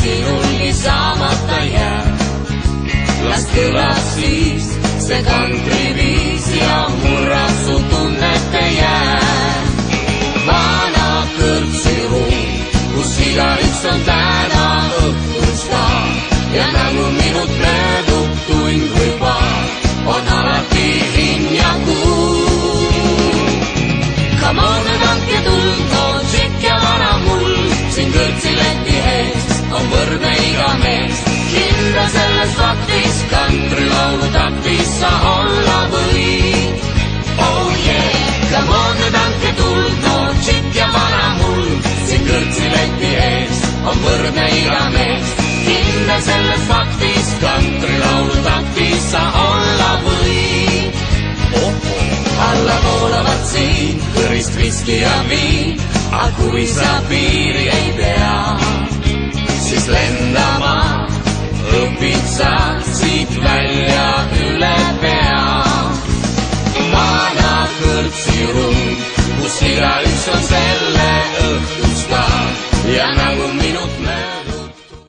sinulgi saamata jääb. Las kõlab siis see kantriviis ja murrab su tunnete jääb. Vana kõrtsiruum, kus igaüks on täna õhtus ka ja nagu minut möödub tund või paar, on alati linn ja kuu. Come on, nüüd andke tuld, no tšekk ja vana mull, siin kõrtsileti ees on võrdne iga mees. Kindla selles faktis, kantrilaulu taktis sa olla võid. Oh yeah, come on, nüüd andke tuld, no tšekk ja vana mull, siin kõrtsileti ees on võrdne iga mees. Kindla selles faktis, kantrilaulu taktis sa olla võid. Alla voolavad siin kõrist viski ja viin, aga kui sa piiri ei pea, siis lendama õpid sa siit välja üle pea. Vana kõrtsiruum, kus igaüks on selle õhtus ka ja nagu minut mööda